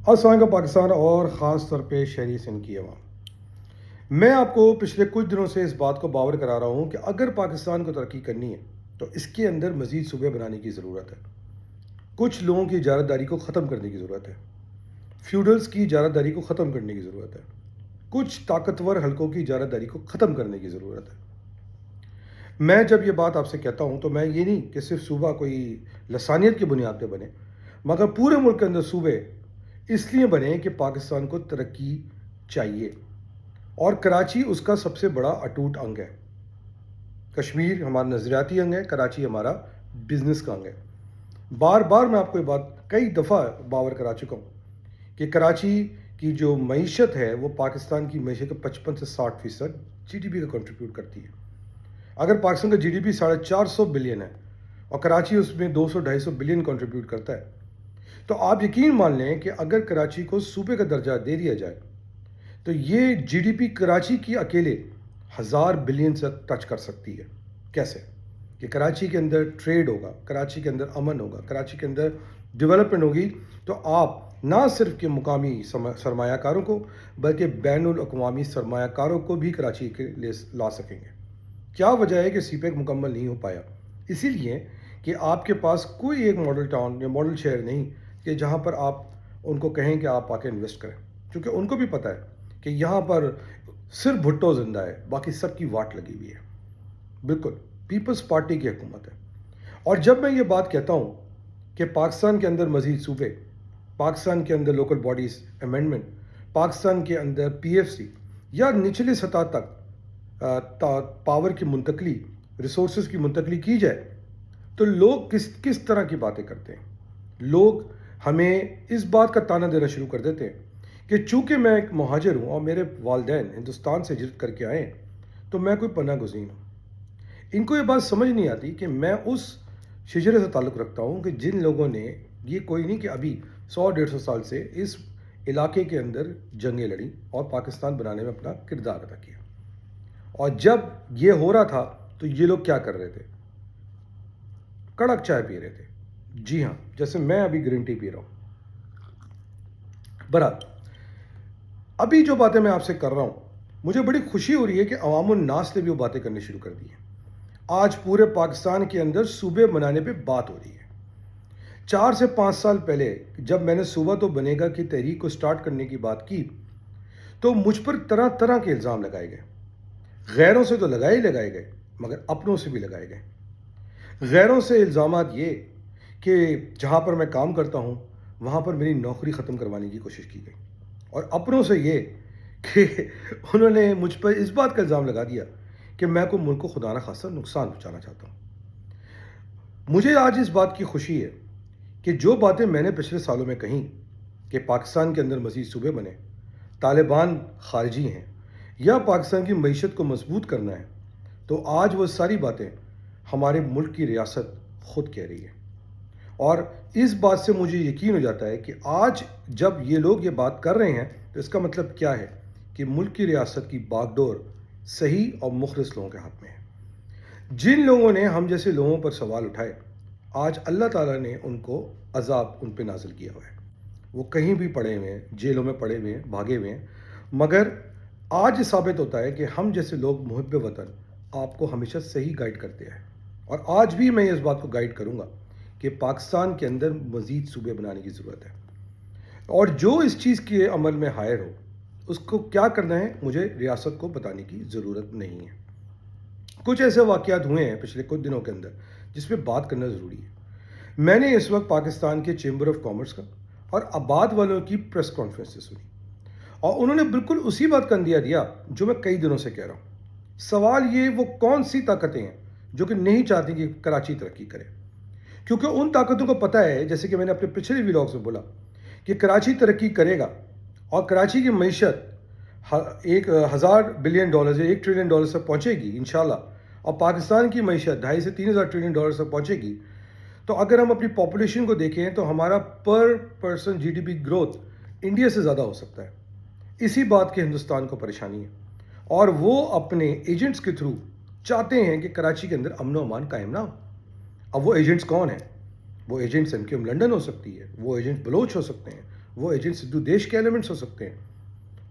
السلام علیکم پاکستان اور خاص طور پہ شہری سندھ کی عوام، میں آپ کو پچھلے کچھ دنوں سے اس بات کو باور کرا رہا ہوں کہ اگر پاکستان کو ترقی کرنی ہے تو اس کے اندر مزید صوبے بنانے کی ضرورت ہے. کچھ لوگوں کی اجارت داری کو ختم کرنے کی ضرورت ہے. فیوڈلز کی اجارت داری کو ختم کرنے کی ضرورت ہے. کچھ طاقتور حلقوں کی اجارت داری کو ختم کرنے کی ضرورت ہے. میں جب یہ بات آپ سے کہتا ہوں تو میں یہ نہیں کہ صرف صوبہ کوئی لسانیت کی بنیاد پہ بنے، مگر پورے ملک کے اندر صوبے اس لیے بنے کہ پاکستان کو ترقی چاہیے، اور کراچی اس کا سب سے بڑا اٹوٹ انگ ہے. کشمیر ہمارا نظریاتی انگ ہے، کراچی ہمارا بزنس کا انگ ہے. بار بار میں آپ کو یہ بات کئی دفعہ باور کرا چکا ہوں کہ کراچی کی جو معیشت ہے وہ پاکستان کی معیشت کا 55 سے 60% جی ڈی پی کا کنٹریبیوٹ کرتی ہے. اگر پاکستان کا جی ڈی پی 450 بلین ہے اور کراچی اس میں 200-250 بلین کنٹریبیوٹ کرتا ہے، تو آپ یقین مان لیں کہ اگر کراچی کو صوبے کا درجہ دے دیا جائے تو یہ جی ڈی پی کراچی کی اکیلے 1000 بلین سے ٹچ کر سکتی ہے. کیسے؟ کہ کراچی کے اندر ٹریڈ ہوگا، کراچی کے اندر امن ہوگا، کراچی کے اندر ڈیولپمنٹ ہوگی، تو آپ نہ صرف کہ مقامی سرمایہ کاروں کو بلکہ بین الاقوامی سرمایہ کاروں کو بھی کراچی کے لیے لا سکیں گے. کیا وجہ ہے کہ سی پیک مکمل نہیں ہو پایا؟ اسی لیے کہ آپ کے پاس کوئی ایک ماڈل ٹاؤن یا ماڈل شہر نہیں کہ جہاں پر آپ ان کو کہیں کہ آپ آ کے انویسٹ کریں، کیونکہ ان کو بھی پتہ ہے کہ یہاں پر صرف بھٹو زندہ ہے، باقی سب کی واٹ لگی ہوئی ہے. بالکل پیپلز پارٹی کی حکومت ہے. اور جب میں یہ بات کہتا ہوں کہ پاکستان کے اندر مزید صوبے، پاکستان کے اندر لوکل باڈیز امینڈمنٹ، پاکستان کے اندر پی ایف سی یا نچلی سطح تک پاور کی منتقلی، ریسورسز کی منتقلی کی جائے، تو لوگ کس طرح کی باتیں کرتے ہیں. لوگ ہمیں اس بات کا تانا دینا شروع کر دیتے ہیں کہ چونکہ میں ایک مہاجر ہوں اور میرے والدین ہندوستان سے ہجرت کر کے آئے ہیں تو میں کوئی پناہ گزین ہوں. ان کو یہ بات سمجھ نہیں آتی کہ میں اس شجرے سے تعلق رکھتا ہوں کہ جن لوگوں نے، یہ کوئی نہیں کہ ابھی 100-150 سال سے اس علاقے کے اندر جنگیں لڑیں اور پاکستان بنانے میں اپنا کردار ادا کیا. اور جب یہ ہو رہا تھا تو یہ لوگ کیا کر رہے تھے؟ کڑک چائے پی رہے تھے. جی ہاں، جیسے میں ابھی گرین ٹی پی رہا ہوں. برحال ابھی جو باتیں میں آپ سے کر رہا ہوں، مجھے بڑی خوشی ہو رہی ہے کہ عوام الناس نے بھی وہ باتیں کرنی شروع کر دی ہیں. آج پورے پاکستان کے اندر صوبے بنانے پہ بات ہو رہی ہے. 4 سے 5 سال پہلے جب میں نے صوبہ تو بنے گا کی تحریک کو سٹارٹ کرنے کی بات کی تو مجھ پر طرح طرح کے الزام لگائے گئے. غیروں سے تو لگائے گئے مگر اپنوں سے بھی لگائے گئے. غیروں سے الزامات یہ کہ جہاں پر میں کام کرتا ہوں وہاں پر میری نوکری ختم کروانے کی کوشش کی گئی، اور اپنوں سے یہ کہ انہوں نے مجھ پر اس بات کا الزام لگا دیا کہ میں کو ملک کو خدا نہ خواستہ نقصان پہنچانا چاہتا ہوں. مجھے آج اس بات کی خوشی ہے کہ جو باتیں میں نے پچھلے سالوں میں کہیں کہ پاکستان کے اندر مزید صوبے بنے، طالبان خارجی ہیں یا پاکستان کی معیشت کو مضبوط کرنا ہے، تو آج وہ ساری باتیں ہمارے ملک کی ریاست خود کہہ رہی ہے. اور اس بات سے مجھے یقین ہو جاتا ہے کہ آج جب یہ لوگ یہ بات کر رہے ہیں تو اس کا مطلب کیا ہے کہ ملک کی ریاست کی باغ ڈور صحیح اور مخلص لوگوں کے ہاتھ میں ہے. جن لوگوں نے ہم جیسے لوگوں پر سوال اٹھائے، آج اللہ تعالیٰ نے ان کو عذاب ان پہ نازل کیا ہوا ہے. وہ کہیں بھی پڑے ہوئے ہیں، جیلوں میں پڑے ہوئے ہیں، بھاگے ہوئے ہیں، مگر آج یہ ثابت ہوتا ہے کہ ہم جیسے لوگ محب وطن آپ کو ہمیشہ صحیح گائیڈ کرتے ہیں. اور آج بھی میں اس بات کو گائیڈ کروں گا کہ پاکستان کے اندر مزید صوبے بنانے کی ضرورت ہے. اور جو اس چیز کے عمل میں حائر ہو اس کو کیا کرنا ہے مجھے ریاست کو بتانے کی ضرورت نہیں ہے. کچھ ایسے واقعات ہوئے ہیں پچھلے کچھ دنوں کے اندر جس پہ بات کرنا ضروری ہے. میں نے اس وقت پاکستان کے چیمبر آف کامرس کا اور آباد والوں کی پریس کانفرنس سے سنی، اور انہوں نے بالکل اسی بات کا اندیا دیا جو میں کئی دنوں سے کہہ رہا ہوں. سوال یہ وہ کون سی طاقتیں ہیں جو کہ نہیں چاہتی کہ کراچی ترقی کرے؟ کیونکہ ان طاقتوں کو پتہ ہے، جیسے کہ میں نے اپنے پچھلے ویلاگز میں بولا، کہ کراچی ترقی کرے گا اور کراچی کی معیشت 1000 بلین ڈالر یا 1 ٹریلین ڈالر تک پہنچے گی انشاءاللہ، اور پاکستان کی معیشت 2.5 سے 3000 ٹریلین ڈالر تک پہنچے گی. تو اگر ہم اپنی پاپولیشن کو دیکھیں تو ہمارا per person G D P growth India سے زیادہ ہو سکتا ہے. اسی بات کی ہندوستان کو پریشانی ہے، اور وہ اپنے ایجنٹس کے تھرو چاہتے ہیں کہ کراچی کے اندر امن و امان قائم نہ ہو. اب وہ ایجنٹس کون ہیں؟ وہ ایجنٹس ایم کیو ایم لنڈن ہو سکتی ہے، وہ ایجنٹس بلوچ ہو سکتے ہیں، وہ ایجنٹ سدھو دیش کے ایلیمنٹس ہو سکتے ہیں،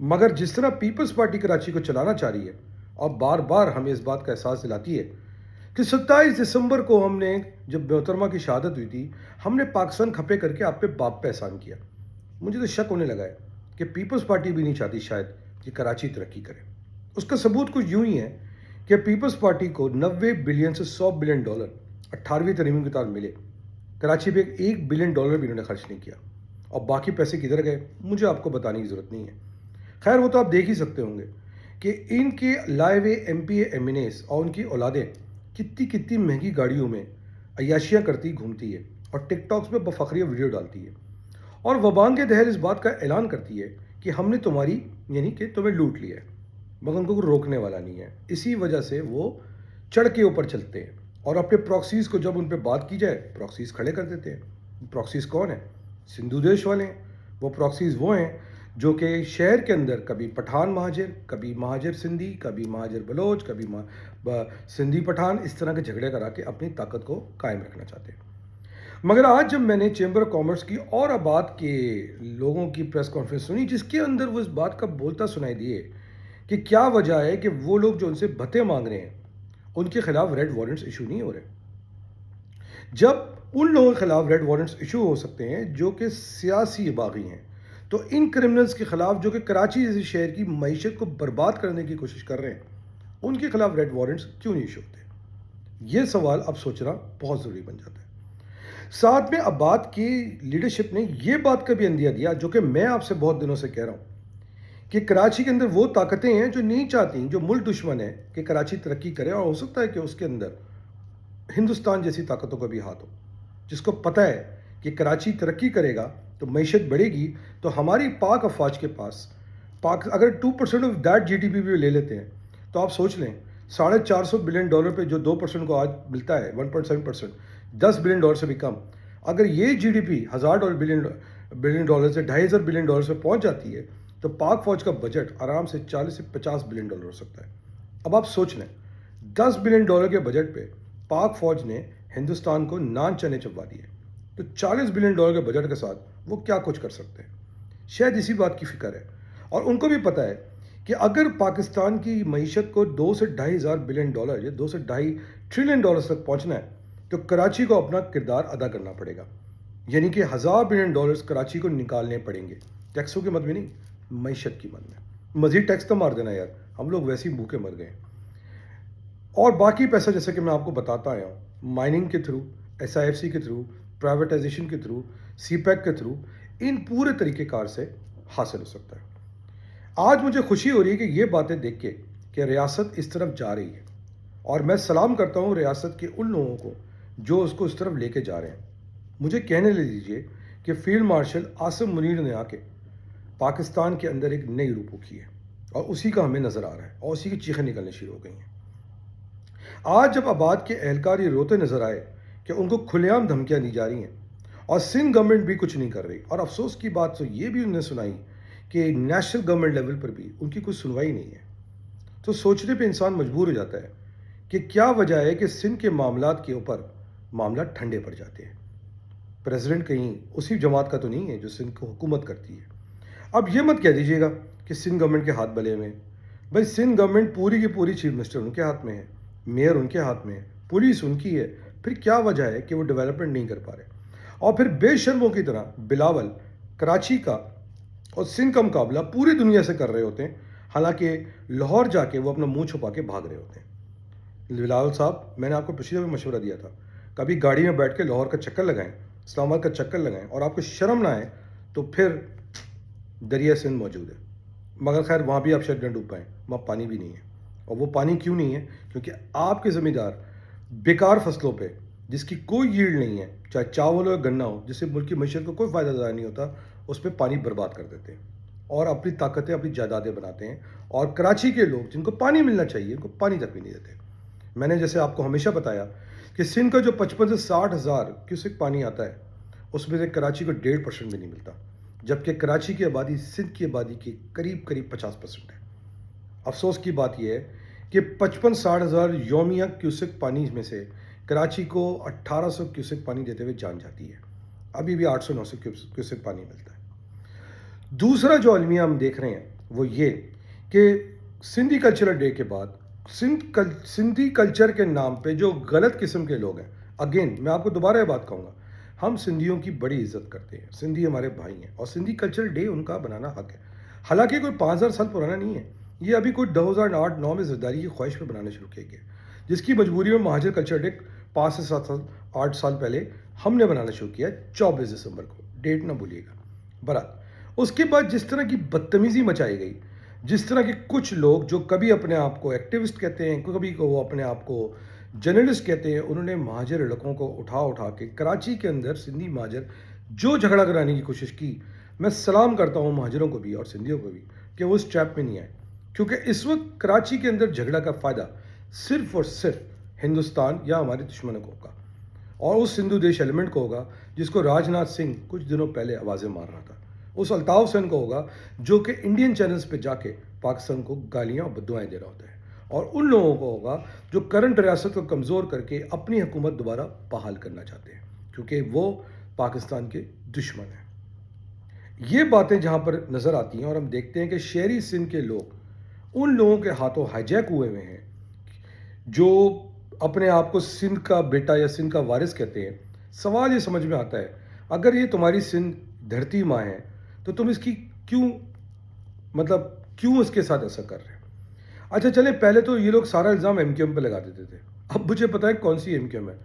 مگر جس طرح پیپلز پارٹی کراچی کو چلانا چاہ رہی ہے اور بار بار ہمیں اس بات کا احساس دلاتی ہے کہ 27 دسمبر کو ہم نے جب محترمہ کی شہادت ہوئی تھی، ہم نے پاکستان کھپے کر کے آپ پہ باپ پہ احسان کیا. مجھے تو شک ہونے لگا ہے کہ پیپلز پارٹی بھی نہیں چاہتی شاید کہ کراچی ترقی کرے. اس کا ثبوت کچھ یوں ہی ہے کہ پیپلز پارٹی کو 90 بلین سے 100 بلین ڈالر 18ویں ترمیم کے تحت ملے. کراچی پہ $1 بلین بھی انہوں نے خرچ نہیں کیا، اور باقی پیسے کدھر گئے مجھے آپ کو بتانے کی ضرورت نہیں ہے. خیر وہ تو آپ دیکھ ہی سکتے ہوں گے کہ ان کے لائے ہوئے M P A M N As اور ان کی اولادیں کتنی مہنگی گاڑیوں میں عیاشیاں کرتی گھومتی ہے اور ٹک ٹاکس پہ بفخریہ ویڈیو ڈالتی ہے، اور وبان کے دہر اس بات کا اعلان کرتی ہے کہ ہم نے تمہاری یعنی کہ تمہیں لوٹ لیا ہے، مگر ان کو کوئی روکنے والا نہیں ہے. اسی وجہ سے وہ چڑھ کے اوپر چلتے ہیں اور اپنے پراکسیز کو جب ان پہ بات کی جائے پراکسیز کھڑے کر دیتے ہیں. پراکسیز کون ہیں؟ سندھو دیش والے ہیں. وہ پراکسیز وہ ہیں جو کہ شہر کے اندر کبھی پٹھان مہاجر، کبھی مہاجر سندھی، کبھی مہاجر بلوچ، کبھی سندھی پٹھان، اس طرح کے جھگڑے کرا کے اپنی طاقت کو قائم رکھنا چاہتے ہیں. مگر آج جب میں نے چیمبر آف کامرس کی اور آباد کے لوگوں کی پریس کانفرنس سنی جس کے اندر وہ اس بات کا بولتا سنائی دیے کہ کیا وجہ ہے کہ وہ لوگ جو ان سے بھتے مانگ رہے ہیں ان کے خلاف ریڈ وارنٹس ایشو نہیں ہو رہے. جب ان لوگوں کے خلاف ریڈ وارنٹس ایشو ہو سکتے ہیں جو کہ سیاسی باغی ہیں، تو ان کرمنلز کے خلاف جو کہ کراچی جیسے شہر کی معیشت کو برباد کرنے کی کوشش کر رہے ہیں ان کے خلاف ریڈ وارنٹس کیوں نہیں ایشو ہوتے؟ یہ سوال اب سوچنا بہت ضروری بن جاتا ہے. ساتھ میں آباد کی لیڈرشپ نے یہ بات کا بھی اندیہ دیا جو کہ میں آپ سے بہت دنوں سے کہہ رہا ہوں کہ کراچی کے اندر وہ طاقتیں ہیں جو نہیں چاہتی، جو ملک دشمن ہے کہ کراچی ترقی کرے، اور ہو سکتا ہے کہ اس کے اندر ہندوستان جیسی طاقتوں کا بھی ہاتھ ہو، جس کو پتہ ہے کہ کراچی ترقی کرے گا تو معیشت بڑھے گی، تو ہماری پاک افواج کے پاس اگر 2% of that G D P بھی لے لیتے ہیں تو آپ سوچ لیں $450 بلین پہ جو 2% کو آج ملتا ہے 1.7%، $10 بلین سے بھی کم. اگر یہ جی ڈی پی $1000 سے $2500 پہ پہنچ جاتی ہے تو پاک فوج کا بجٹ آرام سے $40 سے $50 بلین ہو سکتا ہے. اب آپ سوچ لیں $10 بلین کے بجٹ پہ پاک فوج نے ہندوستان کو نان چنے چبوا دیے، تو $40 بلین کے بجٹ کے ساتھ وہ کیا کچھ کر سکتے ہیں؟ شاید اسی بات کی فکر ہے. اور ان کو بھی پتہ ہے کہ اگر پاکستان کی معیشت کو $2 سے $2500 یا $2 سے $2.5 ٹریلین تک پہنچنا ہے تو کراچی کو اپنا کردار ادا کرنا پڑے گا. یعنی کہ $1000 بلین کراچی کو نکالنے پڑیں گے، ٹیکسوں کے مد میں نہیں، معیشت کی مد میں. مزید ٹیکس تو مار دینا یار، ہم لوگ ویسے ہی بھوکے مر گئے ہیں. اور باقی پیسہ جیسے کہ میں آپ کو بتاتا آیا ہوں، مائننگ کے through, S I F C کے تھرو، پرائیویٹائزیشن کے تھرو، سی پیک کے تھرو، ان پورے طریقہ کار سے حاصل ہو سکتا ہے. آج مجھے خوشی ہو رہی ہے کہ یہ باتیں دیکھ کے کہ ریاست اس طرف جا رہی ہے، اور میں سلام کرتا ہوں ریاست کے ان لوگوں کو جو اس کو اس طرف لے کے جا رہے ہیں. مجھے کہنے لے دیجیے کہ فیلڈ مارشل عاصم منیر نے آ کے پاکستان کے اندر ایک نئی روح پھونکی ہے، اور اسی کا ہمیں نظر آ رہا ہے، اور اسی کی چیخیں نکلنے شروع ہو گئی ہیں. آج جب آباد کے اہلکار یہ روتے نظر آئے کہ ان کو کھلے عام دھمکیاں دی جا رہی ہیں اور سندھ گورنمنٹ بھی کچھ نہیں کر رہی، اور افسوس کی بات تو یہ بھی انہوں نے سنائی کہ نیشنل گورنمنٹ لیول پر بھی ان کی کوئی سنوائی نہیں ہے، تو سوچنے پہ انسان مجبور ہو جاتا ہے کہ کیا وجہ ہے کہ سندھ کے معاملات کے اوپر معاملات ٹھنڈے پڑ جاتے ہیں. پریزیڈنٹ کہیں اسی جماعت کا تو نہیں ہے جو سندھ کو حکومت کرتی ہے. اب یہ مت کہہ دیجیے گا کہ سندھ گورنمنٹ کے ہاتھ بلے ہوئے ہیں. بھائی سندھ گورنمنٹ پوری کی پوری چیف منسٹر ان کے ہاتھ میں ہے، میئر ان کے ہاتھ میں ہے، پولیس ان کی ہے. پھر کیا وجہ ہے کہ وہ ڈیولپمنٹ نہیں کر پا رہے؟ اور پھر بے شرموں کی طرح بلاول کراچی کا اور سندھ کا مقابلہ پوری دنیا سے کر رہے ہوتے ہیں، حالانکہ لاہور جا کے وہ اپنا منہ چھپا کے بھاگ رہے ہوتے ہیں. بلاول صاحب، میں نے آپ کو پچھلے بھی مشورہ دیا تھا، کبھی گاڑی میں بیٹھ کے لاہور کا چکر لگائیں، اسلام آباد کا چکر لگائیں، اور آپ کو شرم نہ آئے تو پھر دریا سندھ موجود ہے. مگر خیر وہاں بھی آپ شاید نہ ڈوب پائیں، وہاں پانی بھی نہیں ہے. اور وہ پانی کیوں نہیں ہے؟ کیونکہ آپ کے زمیندار بیکار فصلوں پہ جس کی کوئی ییلڈ نہیں ہے، چاہے چاول ہو یا گنا ہو، جس سے ملک کی معیشت کو کوئی فائدہ ضائع نہیں ہوتا، اس پہ پانی برباد کر دیتے ہیں اور اپنی طاقتیں، اپنی جائیدادیں بناتے ہیں. اور کراچی کے لوگ جن کو پانی ملنا چاہیے ان کو پانی تک بھی نہیں دیتے. میں نے جیسے آپ کو ہمیشہ بتایا کہ سندھ کا جو 55 سے 60 ہزار کیوسک پانی آتا ہے اس میں سے کراچی کو 1.5% بھی نہیں ملتا، جبکہ کراچی کی آبادی سندھ کی آبادی کی قریب 50% ہے. افسوس کی بات یہ ہے کہ 55-60 ہزار یومیہ کیوسک پانی میں سے کراچی کو 1800 کیوسک پانی دیتے ہوئے جان جاتی ہے. ابھی بھی 800-900 کیوسک پانی ملتا ہے. دوسرا جو المیہ ہم دیکھ رہے ہیں وہ یہ کہ سندھی کلچرل ڈے کے بعد سندھی کلچر کے نام پہ جو غلط قسم کے لوگ ہیں، اگین میں آپ کو دوبارہ یہ بات کہوں گا، ہم سندھیوں کی بڑی عزت کرتے ہیں، سندھی ہمارے بھائی ہیں اور سندھی کلچرل ڈے ان کا بنانا حق ہے، حالانکہ کوئی 5,000 سال پرانا نہیں ہے، یہ ابھی کوئی 2008-9 میں زرداری کی خواہش پہ بنانا شروع کیا گیا، جس کی مجبوری میں مہاجر کلچر ڈے 5 سے 7 8 سال پہلے ہم نے بنانا شروع کیا 24 دسمبر کو، ڈیٹ نہ بھولیے گا۔ برحال اس کے بعد جس طرح کی بدتمیزی مچائی گئی، جس طرح کے کچھ لوگ جو کبھی اپنے آپ کو ایکٹیوسٹ کہتے ہیں، کبھی کو وہ اپنے آپ کو جرنلسٹ کہتے ہیں، انہوں نے مہاجر لڑکوں کو اٹھا کے کراچی کے اندر سندھی مہاجر جو جھگڑا کرانے کی کوشش کی، میں سلام کرتا ہوں مہاجروں کو بھی اور سندھیوں کو بھی کہ وہ اس ٹریپ میں نہیں آئے، کیونکہ اس وقت کراچی کے اندر جھگڑا کا فائدہ صرف اور صرف ہندوستان یا ہمارے دشمنوں کو ہوگا، اور اس ہندو دیش ایلیمنٹ کو ہوگا جس کو راج ناتھ سنگھ کچھ دنوں پہلے آوازیں مار رہا تھا، اس الطاف حسین کو ہوگا جو کہ انڈین چینلز پہ جا کے پاکستان کو گالیاں اور بددعائیں دے رہا ہوتا ہے، اور ان لوگوں کو ہوگا جو کرنٹ ریاست کو کمزور کر کے اپنی حکومت دوبارہ بحال کرنا چاہتے ہیں، کیونکہ وہ پاکستان کے دشمن ہیں۔ یہ باتیں جہاں پر نظر آتی ہیں اور ہم دیکھتے ہیں کہ شہری سندھ کے لوگ ان لوگوں کے ہاتھوں ہائی جیک ہوئے ہوئے ہیں جو اپنے آپ کو سندھ کا بیٹا یا سندھ کا وارث کہتے ہیں، سوال یہ سمجھ میں آتا ہے اگر یہ تمہاری سندھ دھرتی ماں ہے تو تم اس کی کیوں مطلب کیوں اس کے ساتھ ایسا کر رہے ہیں؟ اچھا چلیں، پہلے تو یہ لوگ سارا الزام ایم کیو ایم پہ لگا دیتے تھے، اب مجھے پتہ ہے کون سی ایم کیو ایم ہے،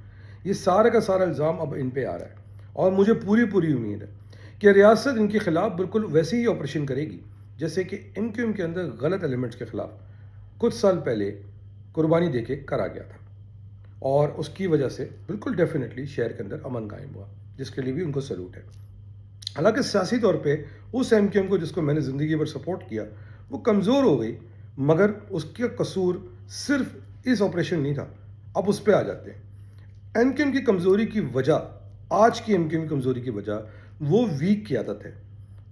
یہ سارا کا سارا الزام اب ان پہ آ رہا ہے، اور مجھے پوری امید ہے کہ ریاست ان کے خلاف بالکل ویسے ہی آپریشن کرے گی جیسے کہ ایم کیو ایم کے اندر غلط ایلیمنٹس کے خلاف کچھ سال پہلے قربانی دے کے کرا گیا تھا، اور اس کی وجہ سے بالکل ڈیفینیٹلی شہر کے اندر امن قائم ہوا، جس کے لیے بھی ان کو سلوٹ ہے۔ حالانکہ سیاسی طور پہ اس ایم کیو ایم کو جس کو میں نے زندگی بھر سپورٹ کیا وہ کمزور ہو گئی، مگر اس کا قصور صرف اس آپریشن نہیں تھا، اب اس پہ آ جاتے ہیں۔ ایم کیو ایم کی کمزوری کی وجہ، آج کی ایم کیو ایم کی کمزوری کی وجہ وہ ویک قیادت ہے،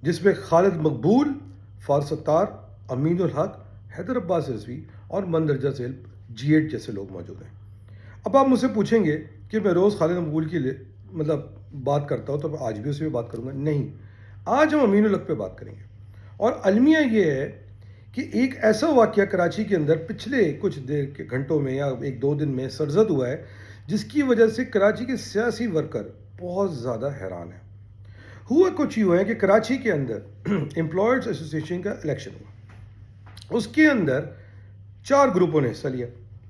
جس میں خالد مقبول، فاروق ستار، امین الحق، حیدر عباس رضوی اور مندرجہ ذیل G8 جیسے لوگ موجود ہیں۔ اب آپ مجھ سے پوچھیں گے کہ میں روز خالد مقبول کی مطلب بات کرتا ہوں تو آج بھی اس پہ بات کروں گا؟ نہیں، آج ہم امین الحق پہ بات کریں گے، اور المیہ یہ ہے کہ ایک ایسا واقعہ کراچی کے اندر پچھلے کچھ دیر کے گھنٹوں میں یا 1-2 دن میں سرزد ہوا ہے، جس کی وجہ سے کراچی کے سیاسی ورکر بہت زیادہ حیران ہیں۔ ہوا کچھ یوں ہے کہ کراچی کے اندر امپلائرز ایسوسی ایشن کا الیکشن ہوا، اس کے اندر 4 گروپوں نے حصہ لیا۔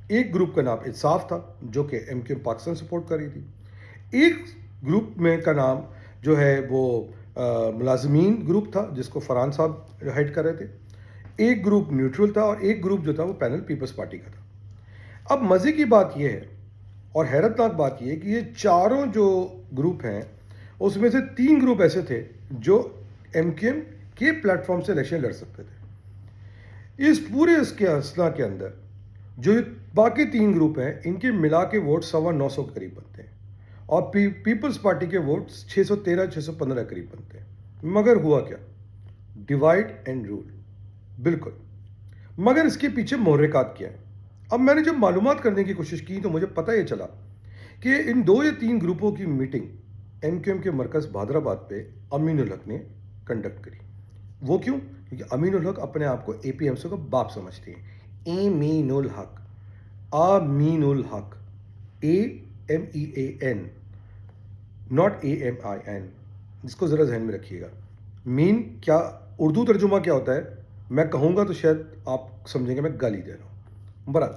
ایک گروپ کا نام انصاف تھا جو کہ ایم کیو ایم پاکستان سپورٹ کر رہی تھی، ایک گروپ میں کا نام جو ہے وہ ملازمین گروپ تھا جس کو فرحان صاحب ہیڈ کر رہے تھے، ایک گروپ نیوٹرل تھا، اور ایک گروپ جو تھا وہ پینل پیپلز پارٹی کا تھا۔ اب مزے کی بات یہ ہے اور حیرت ناک بات یہ ہے کہ یہ چاروں جو گروپ ہیں اس میں سے 3 گروپ ایسے تھے جو ایم کیو ایم کے پلیٹ فارم سے الیکشن لڑ سکتے تھے۔ اس پورے اس کے اصلاح کے اندر جو باقی 3 گروپ ہیں ان کے ملا کے ووٹ 950 کے قریب بنتے ہیں، اور پیپلز پارٹی کے ووٹ 613-615 قریب بنتے ہیں، مگر ہوا کیا؟ ڈیوائڈ اینڈ رول، بالکل۔ مگر اس کے پیچھے محرکات کیا ہیں؟ اب میں نے جب معلومات کرنے کی کوشش کی تو مجھے پتہ یہ چلا کہ ان 2 یا 3 گروپوں کی میٹنگ ایم کیو ایم کے مرکز بہادر آباد پہ امین الحق نے کنڈکٹ کری۔ وہ کیوں؟ کیونکہ امین الحق اپنے آپ کو اے پی ایم سی کا باپ سمجھتے ہیں، امین الحق، امین الحق، AMEAN، ناٹ AMIN، جس کو ذرا ذہن میں رکھیے گا۔ مین کیا اردو ترجمہ کیا ہوتا ہے میں کہوں گا تو شاید آپ سمجھیں گے میں گالی دے رہا ہوں۔ برحال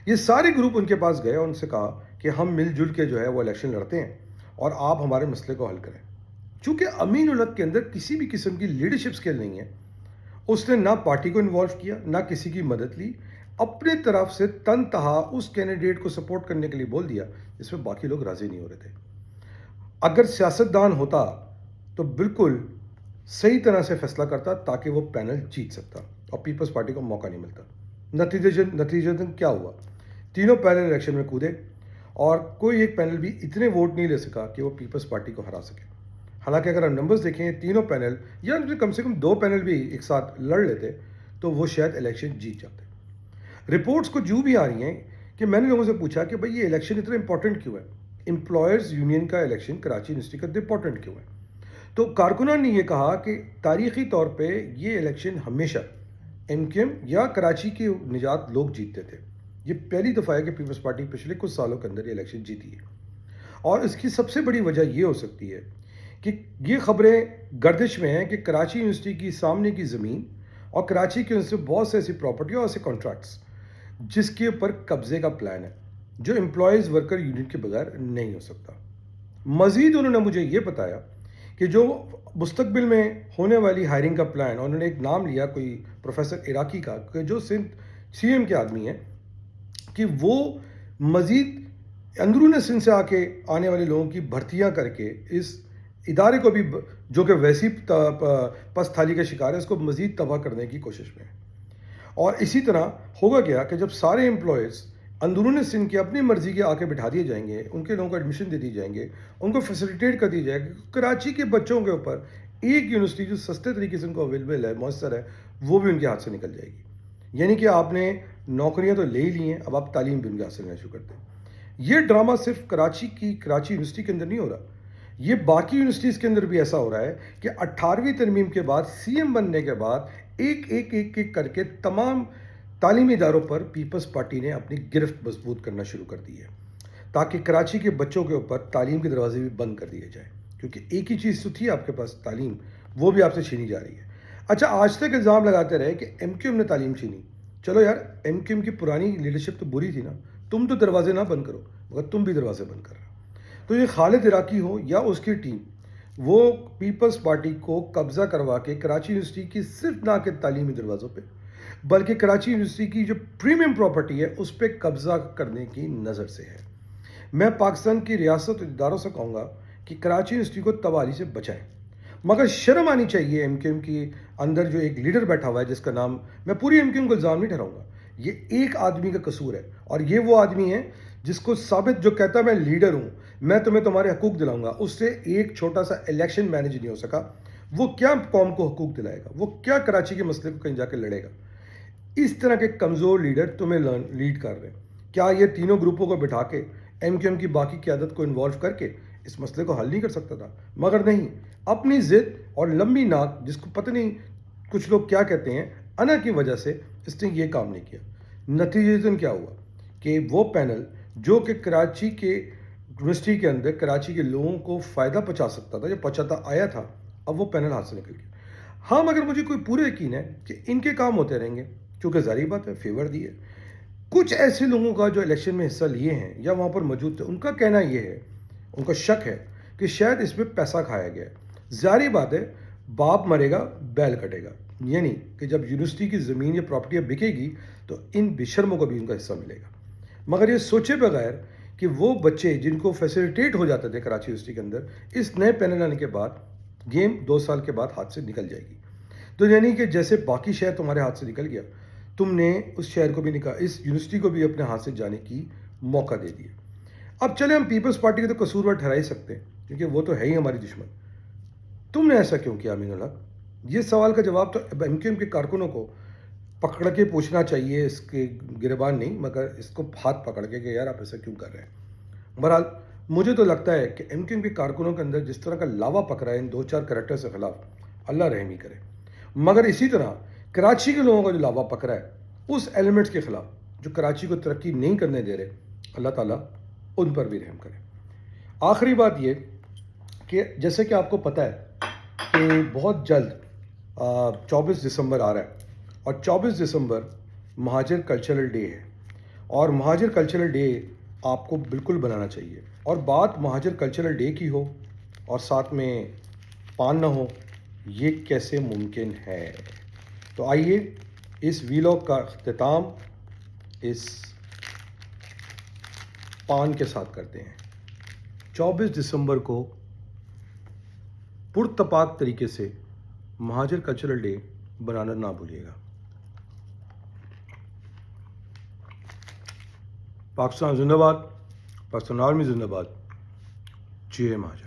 یہ سارے گروپ ان کے پاس گئے اور ان سے کہا کہ ہم مل جل کے جو ہے وہ الیکشن لڑتے ہیں اور آپ ہمارے مسئلے کو حل کریں۔ چونکہ امین الحق کے اندر کسی بھی قسم کی لیڈرشپ سکل نہیں ہے، اس نے نہ پارٹی کو انوالو کیا نہ کسی کی مدد لی، اپنے طرف سے تن تہا اس کینڈیڈیٹ کو سپورٹ کرنے کے لیے بول دیا جس میں باقی لوگ راضی نہیں ہو رہے تھے۔ اگر سیاستدان ہوتا تو بالکل صحیح طرح سے فیصلہ کرتا تاکہ وہ پینل جیت سکتا اور پیپلز پارٹی کو موقع نہیں ملتا۔ نتیجتاً کیا ہوا؟ تینوں پینل الیکشن میں کودے اور کوئی ایک پینل بھی اتنے ووٹ نہیں لے سکا کہ وہ پیپلز پارٹی کو ہرا سکے۔ حالانکہ اگر ہم نمبرز دیکھیں تینوں پینل یا کم سے کم 2 پینل بھی ایک ساتھ لڑ لیتے تو وہ شاید الیکشن جیت جاتے۔ رپورٹس کچھ یوں بھی آ رہی ہیں کہ میں نے لوگوں سے پوچھا کہ بھئی یہ الیکشن اتنا امپورٹنٹ کیوں ہے؟ امپلائرز یونین کا الیکشن کراچی یونیورسٹی کا امپورٹنٹ کیوں ہے؟ تو کارکنان نے یہ کہا کہ تاریخی طور پہ یہ الیکشن ہمیشہ ایم کیو ایم یا کراچی کے نجات لوگ جیتتے تھے. یہ پہلی دفعہ ہے کہ پیپلز پارٹی پچھلے کچھ سالوں کے اندر یہ الیکشن جیتی ہے. اور اس کی سب سے بڑی وجہ یہ ہو سکتی ہے کہ یہ خبریں گردش میں ہیں کہ کراچی یونیورسٹی کی سامنے کی زمین اور کراچی کے سے بہت سے ایسی پراپرٹی اور ایسے کانٹریکٹس جس کے اوپر قبضے کا پلان ہے جو امپلائیز ورکر یونین کے بغیر نہیں ہو سکتا. مزید انہوں نے مجھے یہ بتایا کہ جو مستقبل میں ہونے والی ہائرنگ کا پلان، انہوں نے ایک نام لیا کوئی پروفیسر عراقی کا کہ جو سندھ سی ایم کے آدمی ہیں، کہ وہ مزید اندرون سندھ سے آنے والے لوگوں کی بھرتیاں کر کے اس ادارے کو بھی جو کہ ویسی پس تھالی کا شکار ہے اس کو مزید تباہ کرنے کی کوشش میں ہے. اور اسی طرح ہوگا کیا کہ جب سارے امپلائیز اندرون سندھ کی اپنی مرضی کے آ کے بٹھا دیے جائیں گے، ان کے لوگوں کو ایڈمیشن دے دی جائیں گے، ان کو فیسیلیٹیٹ کر دی جائے گی، کراچی کے بچوں کے اوپر ایک یونیورسٹی جو سستے طریقے سے ان کو اویلیبل ہے، میسر ہے، وہ بھی ان کے ہاتھ سے نکل جائے گی. یعنی کہ آپ نے نوکریاں تو لے ہی لی ہیں، اب آپ تعلیم بھی ان کے حاصل کرنا شروع کرتے ہیں. یہ ڈرامہ صرف کراچی یونیورسٹی کے اندر نہیں ہو رہا، یہ باقی یونیورسٹیز کے اندر بھی ایسا ہو رہا ہے کہ 18ویں ترمیم کے بعد سی ایم بننے کے بعد ایک کر کے تمام تعلیمی اداروں پر پیپلز پارٹی نے اپنی گرفت مضبوط کرنا شروع کر دی ہے تاکہ کراچی کے بچوں کے اوپر تعلیم کے دروازے بھی بند کر دیے جائیں، کیونکہ ایک ہی چیز تو تھی آپ کے پاس، تعلیم، وہ بھی آپ سے چھینی جا رہی ہے. اچھا، آج تک الزام لگاتے رہے کہ ایم کیو ایم نے تعلیم چھینی. چلو یار، ایم کیو ایم کی پرانی لیڈرشپ تو بری تھی نا، تم تو دروازے نہ بند کرو، مگر تم بھی دروازے بند کر رہے ہو. تو یہ خالد عراقی ہو یا اس کی ٹیم، وہ پیپلز پارٹی کو قبضہ کروا کے کراچی یونیورسٹی کی صرف نہ کہ تعلیمی دروازوں پہ بلکہ کراچی یونیورسٹی کی جو پریمیم پراپرٹی ہے اس پہ قبضہ کرنے کی نظر سے ہے. میں پاکستان کی ریاست اداروں سے کہوں گا کہ کراچی یونیورسٹی کو تباہی سے بچائیں، مگر شرم آنی چاہیے ایم کیو ایم کی اندر جو ایک لیڈر بیٹھا ہوا ہے جس کا نام، میں پوری ایم کیو ایم کو الزام نہیں ٹھہراؤں گا، یہ ایک آدمی کا قصور ہے. اور یہ وہ آدمی ہے جس کو ثابت، جو کہتا ہے میں لیڈر ہوں، میں تمہیں تمہارے حقوق دلاؤں گا، اس سے ایک چھوٹا سا الیکشن مینیج نہیں ہو سکا. وہ کیا قوم کو حقوق دلائے گا؟ وہ کیا کراچی کے مسئلے کو کہیں جا کے لڑے گا؟ اس طرح کے کمزور لیڈر تمہیں لیڈ کر رہے ہیں. کیا یہ تینوں گروپوں کو بٹھا کے ایم کیو ایم کی باقی قیادت کو انوالو کر کے اس مسئلے کو حل نہیں کر سکتا تھا؟ مگر نہیں، اپنی ضد اور لمبی ناک، جس کو پتہ نہیں کچھ لوگ کیا کہتے ہیں، انا کی وجہ سے اس نے یہ کام نہیں کیا. نتیجتاً کیا ہوا کہ وہ پینل جو کہ کراچی کے یونیورسٹی کے اندر کراچی کے لوگوں کو فائدہ پہنچا سکتا تھا یا پہنچاتا آیا تھا، اب وہ پینل ہاتھ سے نکل گیا. ہاں، مگر مجھے کوئی پورا یقین ہے کہ ان کے کام ہوتے رہیں گے، کیونکہ ظاہری بات ہے فیور دی ہے. کچھ ایسے لوگوں کا جو الیکشن میں حصہ لیے ہیں یا وہاں پر موجود تھے، ان کا کہنا یہ ہے، ان کا شک ہے کہ شاید اس میں پیسہ کھایا گیا ہے. ظاہری بات ہے، باپ مرے گا بیل کٹے گا، یعنی کہ جب یونیورسٹی کی زمین یا پراپرٹیاں بکے گی تو ان بے شرموں کو بھی ان کا حصہ ملے گا. مگر یہ سوچے بغیر کہ وہ بچے جن کو فیسیلیٹیٹ ہو جاتے تھے کراچی یونیورسٹی کے اندر، اس نئے پینل آنے کے بعد گیم 2 سال کے بعد ہاتھ سے نکل جائے گی. تو یعنی کہ جیسے باقی شہر تمہارے ہاتھ سے نکل گیا، تم نے اس شہر کو بھی اس یونیورسٹی کو بھی اپنے ہاتھ سے جانے کی موقع دے دیا. اب چلے، ہم پیپلز پارٹی کے تو قصوروار ٹھہرا ہی سکتے ہیں کیونکہ وہ تو ہے ہی ہماری دشمن. تم نے ایسا کیوں کیا امین الحق؟ یہ سوال کا جواب تو ایم کیو ایم کے کارکنوں کو پکڑ کے پوچھنا چاہیے، اس کے گریبان نہیں، مگر اس کو ہاتھ پکڑ کے کہ یار آپ ایسا کیوں کر رہے ہیں. بہرحال مجھے تو لگتا ہے کہ ایم کیو ایم کے کارکنوں کے اندر جس طرح کا لاوا پک رہا ہے ان 2-4 کریکٹر سے خلاف، اللہ رحم ہی کرے. مگر اسی طرح کراچی کے لوگوں کا جو لاوا پک رہا ہے اس ایلیمنٹس کے خلاف جو کراچی کو ترقی نہیں کرنے دے رہے، اللہ تعالیٰ ان پر بھی رحم کرے. آخری بات یہ کہ جیسے کہ آپ کو پتہ ہے کہ بہت جلد 24 دسمبر آ رہا ہے، اور 24 دسمبر مہاجر کلچرل ڈے ہے، اور مہاجر کلچرل ڈے آپ کو بالکل بنانا چاہیے. اور بات مہاجر کلچرل ڈے کی ہو اور ساتھ میں پان نہ ہو، یہ کیسے ممکن ہے؟ تو آئیے اس ویلاگ کا اختتام اس پان کے ساتھ کرتے ہیں. 24 دسمبر کو پرتپاک طریقے سے مہاجر کلچرل ڈے بنانا نہ بھولیے گا. پاکستان زندہ باد، پاکستان آرمی زندہ باد، جے مہاجر.